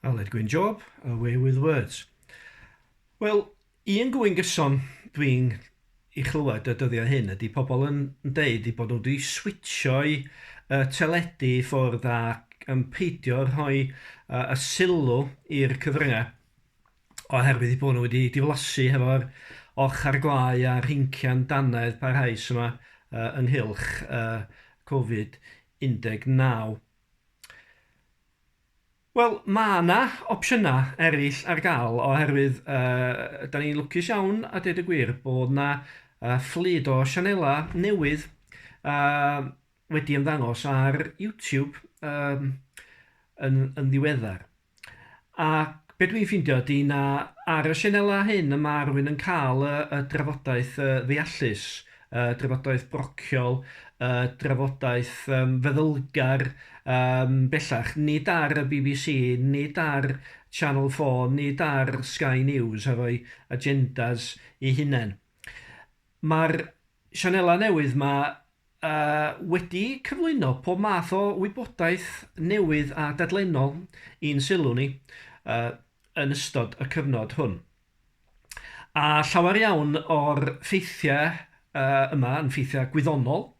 Aled Gwyn Job, Away with Words. Wel, un gwyn gyson dwi'n ei chlywed y dyddiau hyn ydy pobl yn deud bod nhw wedi switsio'i teledu ffwrdd ac yn peidio rhoi y sylw i'r cyfryngau oherwydd bod nhw wedi diflasu hefo'r ochr gwau a rhincian danedd parhaus yma ynghylch Covid-19. Wel, mae yna opsiynau eraill ar gael oherwydd da ni'n lwcus iawn a dweud y gwir bod yna fflyd o sianelau newydd wedi ymddangos ar YouTube yn ddiweddar. A be dwi'n ffeindio ydy na ar y sianelau hyn y mae rhywun yn cael y drafodaeth ddeallus, drafodaeth brociol, drafodaeth feddylgar bellach, nid ar y BBC, nid ar Channel 4, nid ar Sky News efo'i agendas eu hunain. Mae'r sianelau newydd yma wedi cyflwyno pob math o wybodaeth newydd a dadlennol i'n sylw ni yn ystod y cyfnod hwn. A llawer iawn o'r ffeithiau yma yn ffeithiau gwyddonol,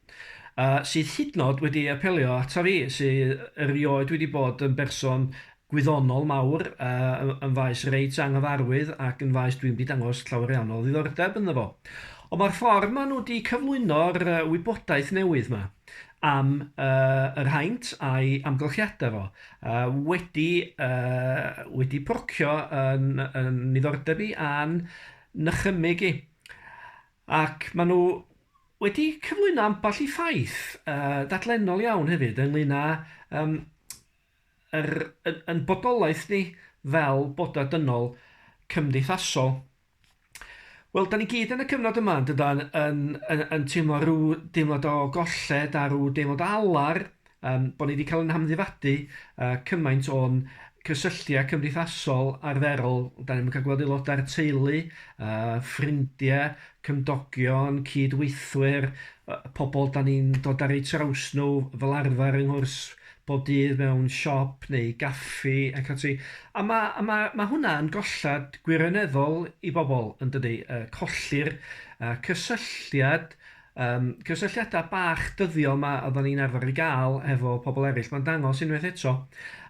sydd hyd yn oed wedi apelio ata fi, sydd erioed wedi bod yn berson gwyddonol mawr, yn faes reit anghyfarwydd ac yn faes dwi'n wedi dangos llawer iawn o ddiddordeb ynddo fo. Ond mae'r ffordd maen nhw wedi cyflwyno'r wybodaeth newydd yma am yr haint a'i amgylchiadau fo wedi procio yn ddiddordeb i a'n nychymig i. Ac maen nhw wedi cyflwyno ambell i ffaith dadlennol iawn hefyd ynglyn â yn bodolaeth ni fel bodau dynol cymdeithasol. Wel, da ni gyd yn y cyfnod yma yn teimlo rhyw deimlad o golled a rhyw deimlad o alar bod ni wedi cael yn hamddifadu cymaint o'n cysylltiau cymdeithasol arferol. Da ni'n cael gweld aelodau'r teulu, ffrindiau, cymdogion, cydweithwyr, pobl da ni'n dod ar eu traws nhw fel arfer yng nghwrs bob dydd mewn siop neu gaffi ac ati. A mae hwnna yn gollad gwirioneddol i bobl yn dydy, colli'r cysylltiadau bach dyddiol yma oedden ni'n arfer i gael efo pobl eraill. Mae'n dangos unwaith eto.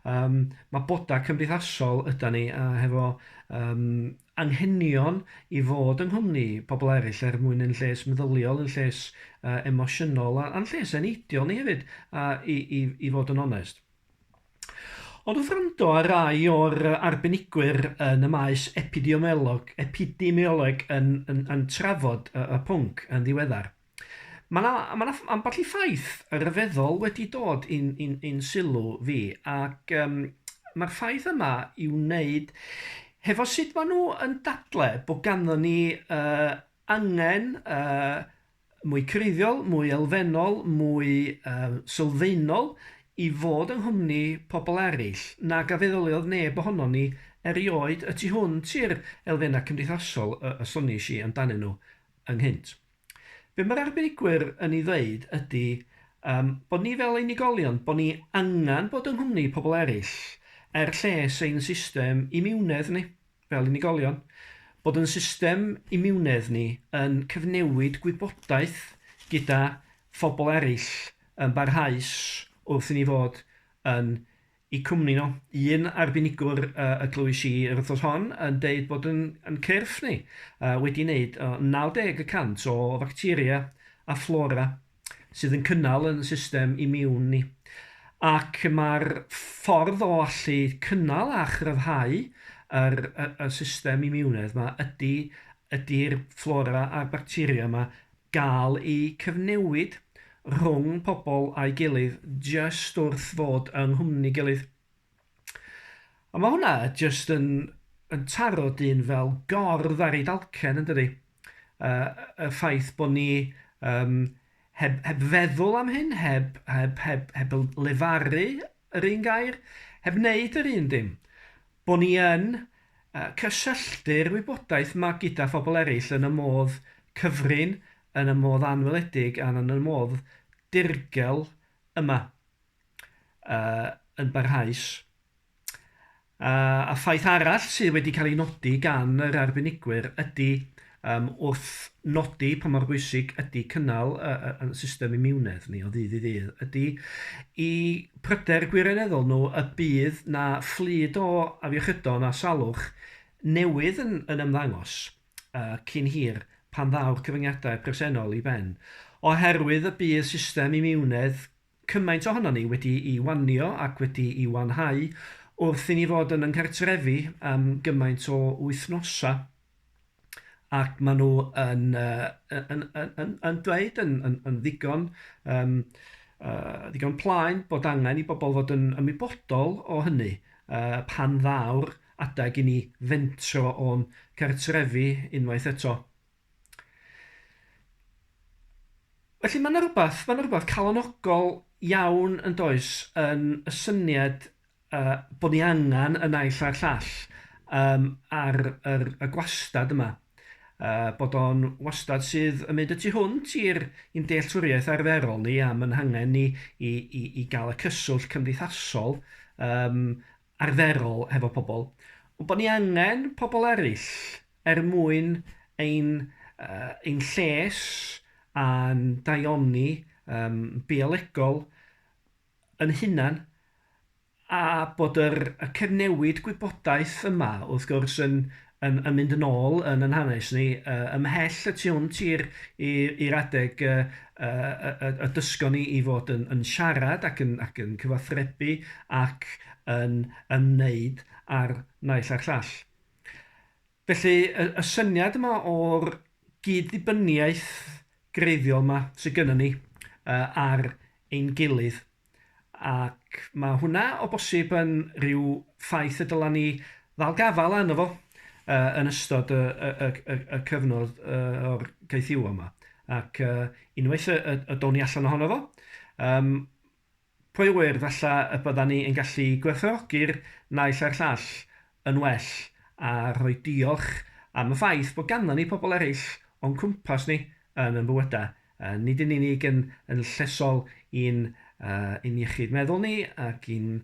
Mae bodau cymdeithasol yda ni hefo anghenion i fod yng nghwmni pobl eraill mwyn yn lles meddyliol, yn lles emosiynol a'n lles eneidiol ni hefyd i fod yn onest. Ond wrth rando ar rai o'r arbenigwyr yn y maes epidemiolog yn trafod y pwnc yn ddiweddar. Mae yna ambell i ffaith ryfeddol wedi dod i'n sylw fi ac mae'r ffaith yma i'w wneud hefo sut maen nhw yn dadlau bod ganddo ni angen mwy creiddiol, mwy elfennol, mwy sylfaenol i fod yng nghwmni pobl eraill nag a feddyliodd neb ohono ni erioed y tu hwnt i'r elfennau cymdeithasol y sonis i amdanyn nhw ynghynt. Be mae'r arbenigwyr yn ei ddweud ydy bod ni fel unigolion, bod ni angen bod yng nghwmni pobl eraill lles ein system immunedd ni fel unigolion, bod yn system immunedd ni yn cyfnewid gwybodaeth gyda phobl eraill yn barhaus wrth i ni fod yn eu cwmni nhw. Un arbenigwr y glwys i yr wythnos hon yn deud bod yn cyrff ni wedi wneud 90% o bacteria a flora sydd yn cynnal yn y system immun ni. Ac mae'r ffordd o allu cynnal a chryfhau y system immunedd yma ydy'r flora a'r bacteria yma gael eu cyfnewid rhwng pobl a'i gilydd just wrth fod yng nghwmni gilydd. A mae hwnna just yn taro dyn fel gordd ar ei dalcen yn dydi. Y ffaith bod ni heb feddwl am hyn, heb lefaru yr un gair, heb wneud yr un dim. Bod ni yn cysylltu'r wybodaeth yma gyda phobl eraill yn y modd cyfrin, yn y modd anweledig a yn y modd dirgel yma yn barhaus. A ffaith arall sydd wedi cael ei nodi gan yr arbenigwyr ydy wrth nodi pa mor bwysig ydy cynnal y system immunedd ni o ddydd i ddydd, ydy i pryder gwirioneddol nhw y bydd na fflyd o afiechydon a salwch newydd yn ymddangos cyn hir pan ddaw'r cyfyngiadau presennol i ben. Oherwydd y bydd system immunedd cymaint ohono ni wedi i wanio ac wedi i wanhau wrth i ni fod yn cartrefi am gymaint o wythnosa ac maen nhw yn dweud yn ddigon, ddigon plaen bod angen i bobl fod yn ymwybodol o hynny pan ddaw'r adeg i ni fentro o'n cartrefi unwaith eto. Felly mae 'na rhywbeth calonogol iawn yn does yn y syniad bod ni angen y naill a'r llall ar y gwastad yma. Bod o'n wastad sydd yn mynd y tu hwnt i'n dealltwriaeth arferol ni am yn hangen ni i gael y cyswllt cymdeithasol arferol hefo pobl. Ond bod ni angen pobl eraill mwyn ein lles a'n daioni biolegol yn hunan a bod y cyfnewid gwybodaeth yma wrth gwrs yn mynd yn ôl yn hanes ni ymhell y tu hwnt i'r adeg y dysgon ni i fod yn siarad ac yn cyfathrebu ac yn ymwneud ar naill a'r llall. Felly y syniad yma o'r gyd-ddibyniaeth greiddiol yma sydd gennym ni ar ein gilydd ac mae hwnna o bosib yn rhyw ffaith y dyla ni ddal gafal arno fo yn ystod y cyfnod o'r gaethiwa yma. Ac unwaith y down ni allan ohono fo, pwy â wyr falla y bydda ni yn gallu gwerthfawrogi'r naill a'r llall yn well a rhoi diolch am y ffaith bod ganddo ni pobl eraill o'n cwmpas ni yn bywydau. Nid yn unig yn llesol i'n iechyd meddwl ni ac i'n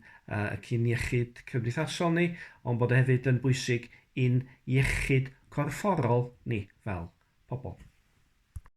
iechyd cymdeithasol ni, ond bod e hefyd yn bwysig i'n iechyd corfforol ni fel pobl.